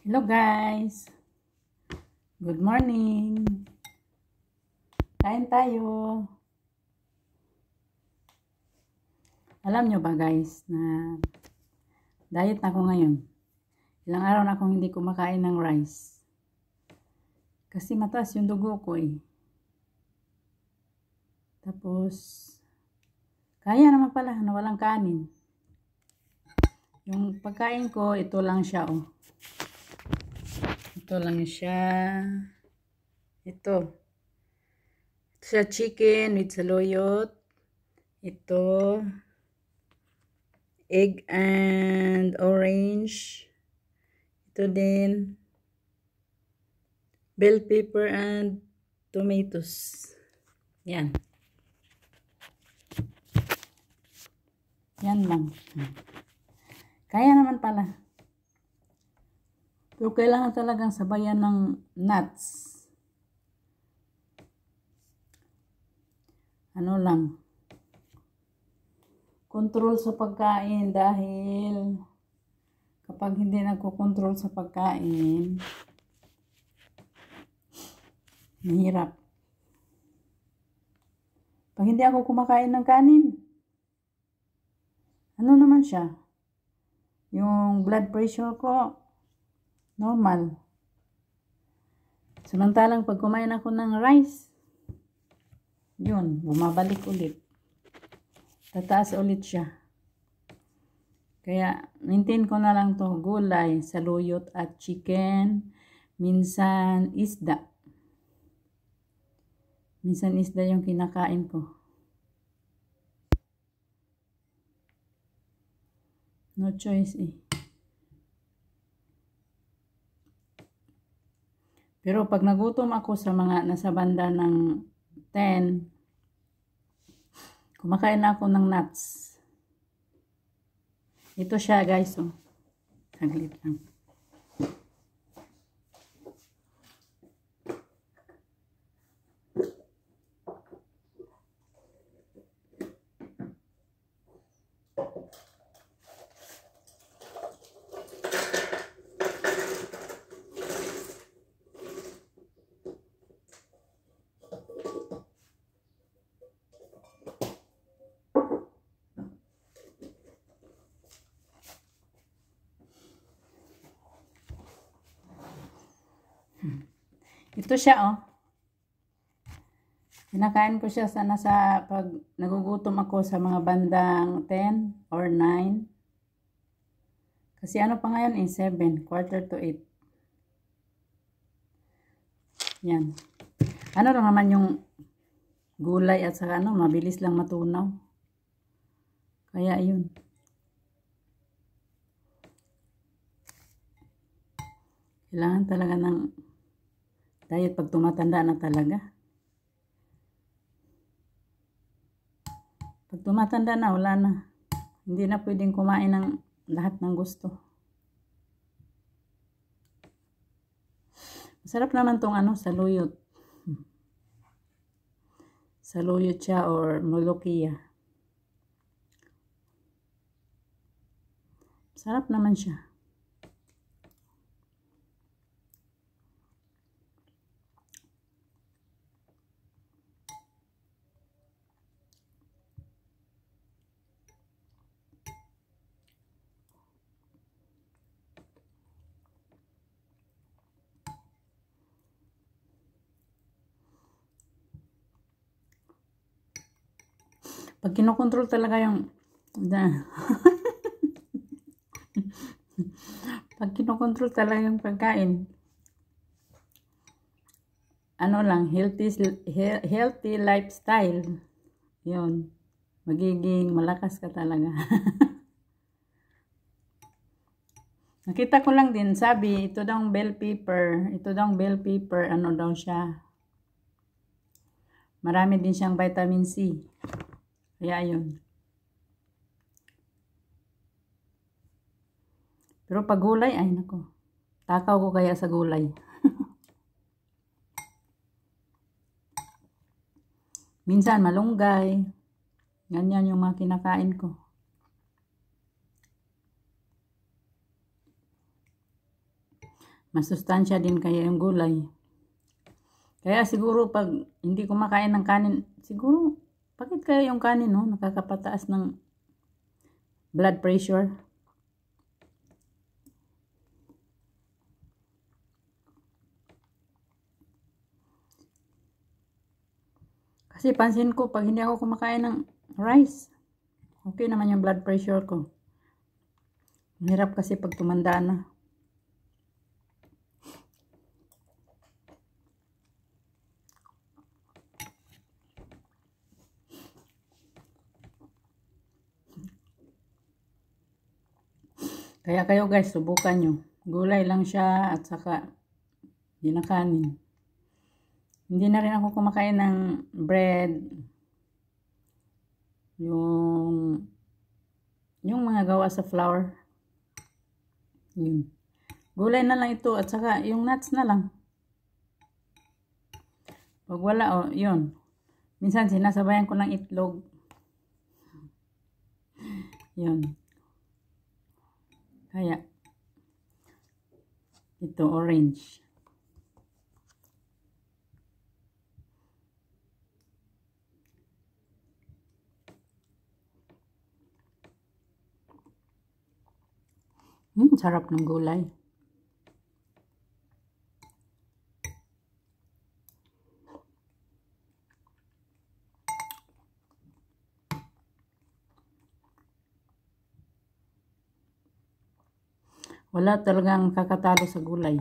Hello guys! Good morning! Kain tayo! Alam nyo ba guys na diet na ako ngayon. Ilang araw na akong hindi kumakain ng rice. Kasi mataas yung dugo ko eh. Tapos, kaya naman pala na walang kanin. Yung pagkain ko, ito lang siya oh. Ito lang siya. Ito siya chicken with saluyot. Ito egg and orange. Ito din bell pepper and tomatoes. Yan. Yan lang. Kaya naman pala. Pero kailangan talagang sabayan ng nuts. Ano lang. Control sa pagkain dahil kapag hindi nagko-control sa pagkain, mahirap. Pag hindi ako kumakain ng kanin, ano naman siya? Yung blood pressure ko, normal. Samantalang pag kumain ako ng rice, yun, bumabalik ulit. Tataas ulit siya. Kaya, maintain ko na lang to gulay, saluyot at chicken. Minsan, isda. Minsan, isda yung kinakain ko. No choice eh. Pero pag nagutom ako sa mga nasa banda ng 10, kumakain na ako ng nuts. Ito siya guys oh. Saglit lang. Ito siya oh. Kinakain ko siya sa pag nagugutom ako sa mga bandang 10 or 9. Kasi ano pa ngayon eh, 7, quarter to 8. Yan. Ano lang naman yung gulay at saka ano, mabilis lang matunaw. Kaya yun. Kailangan talaga ng diet pag tumatanda na talaga. Pag tumatanda na, wala na. Hindi na pwedeng kumain ng lahat ng gusto. Masarap naman tong ano, saluyot. Saluyot siya or molokia. Sarap naman siya. Pag kinokontrol talaga yung pag kinokontrol talaga yung pagkain, ano lang, healthy lifestyle, yun, magiging malakas ka talaga. Nakita ko lang din, sabi, ito daw bell pepper, ano daw siya, marami din siyang vitamin C. Kaya yun. Pero pag gulay, ay nako. Takaw ko kaya sa gulay. Minsan malunggay. Ganyan yung mga kinakain ko. masustansya din kaya yung gulay. Kaya siguro pag hindi kumakain ng kanin, siguro bakit kaya yung kanin no nakakapataas ng blood pressure? Kasi pansin ko pag hindi ako kumakain ng rice, okay naman yung blood pressure ko. Mahirap kasi pag tumanda na. Kaya kayo guys, subukan nyo. Gulay lang siya at saka di na kanin. Hindi na rin ako kumakain ng bread. Yung mga gawa sa flour. Yun. Gulay na lang ito at saka yung nuts na lang. Pag wala, yun. Minsan sinasabayan ko ng itlog. Yun. Kaya, ito orange. Sarap ng gulay. Wala talagang kakatalo sa gulay.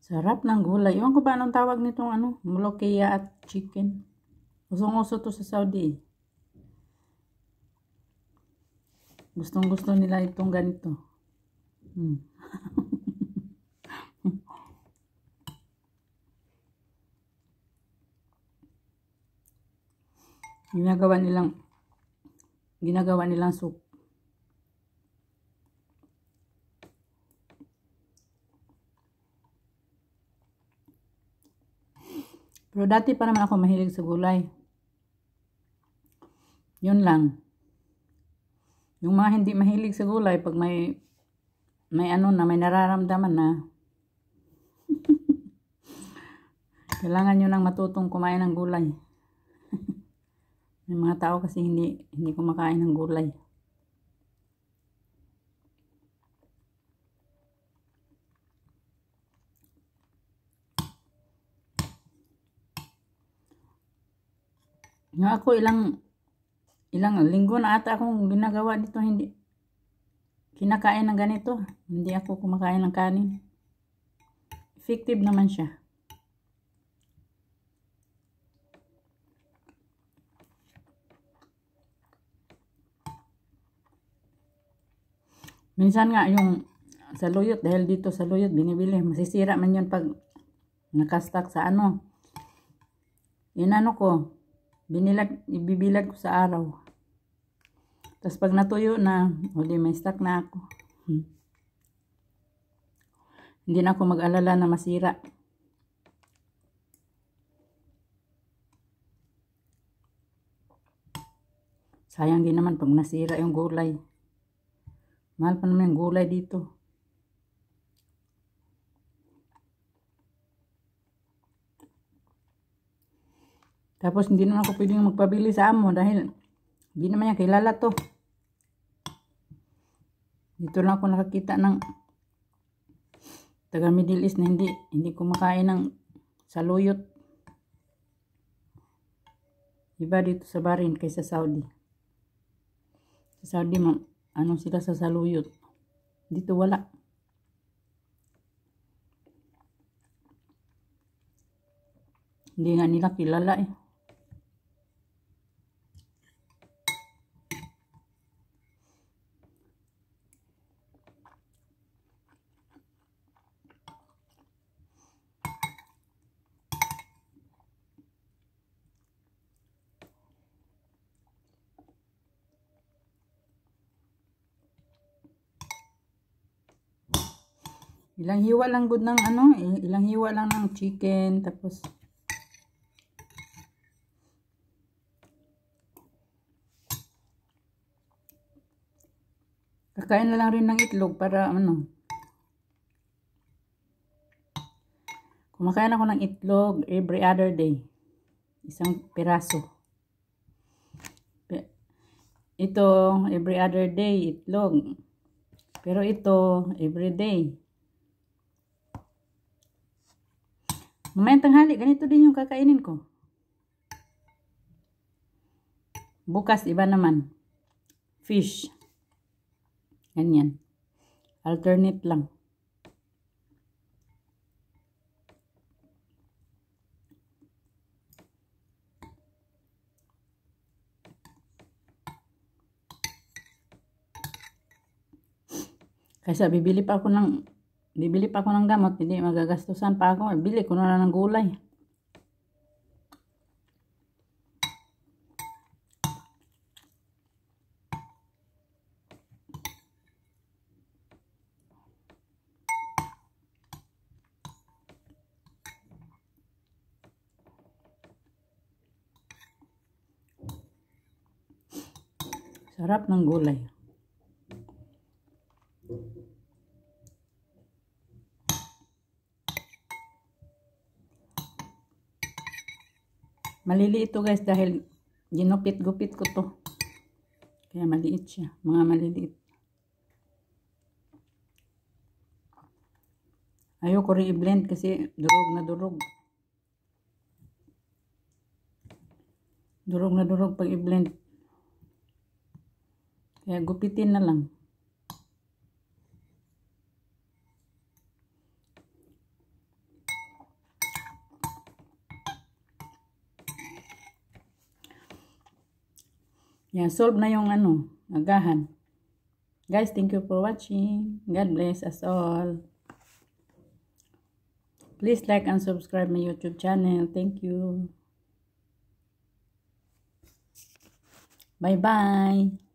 Sarap ng gulay. Iwan ko ba anong tawag nitong molokia at chicken. Usong-uso to sa Saudi. Gustong-gusto nila itong ganito. Ginagawa nilang soup. Pero dati pa naman ako mahilig sa gulay. Yun lang. Yung mga hindi mahilig sa gulay, pag may nararamdaman na, kailangan nyo nang matutong kumain ng gulay. May mga tao kasi hindi kumakain ng gulay. Nga ako ilang linggo na ata akong ginagawa dito, hindi kinakain ng ganito. Hindi ako kumakain ng kanin. Effective naman siya. Minsan nga yung sa luyot, dahil dito sa luyot binibili, masisira man yun pag nakastock sa ko, ibibilad ko sa araw. Tapos pag natuyo na, di may stock na ako. Hindi na ako mag-alala na masira. Sayang din naman pag nasira yung gulay. Mahal pa naman yung gulay dito. Tapos hindi naman ako pwedeng magpabili sa amo dahil hindi naman niya kilala to. Dito lang ako nakakita ng taga Middle East na hindi kumakain ng saluyot. Iba dito sa Bahrain kaysa Saudi. Sa Saudi, sila sa saluyot. Dito wala. Hindi nga nila kilala eh. Ilang hiwa lang good ng ano, ilang hiwa lang ng chicken, tapos kakain na lang rin ng itlog para ano. Kumakain ako ng itlog every other day. Isang piraso. Ito, every other day, itlog. Pero ito, every day. Mamayang tanghali, ganito din yung kakainin ko. Bukas, iba naman. Fish. Ganyan. Alternate lang. Kaysa bibili pa ako ng gamot, hindi magagastusan pa ako. Bili ko na lang ng gulay. Sarap ng gulay. Maliliit ito guys dahil ginupit-gupit ko to. Kaya maliit siya. Mga maliliit. Ayoko rin i-blend kasi durog na durog. Durog na durog pag i-blend. Kaya gupitin na lang. Yeah, solve na yung ano, agahan. Guys, thank you for watching. God bless us all. Please like and subscribe my YouTube channel. Thank you. Bye-bye.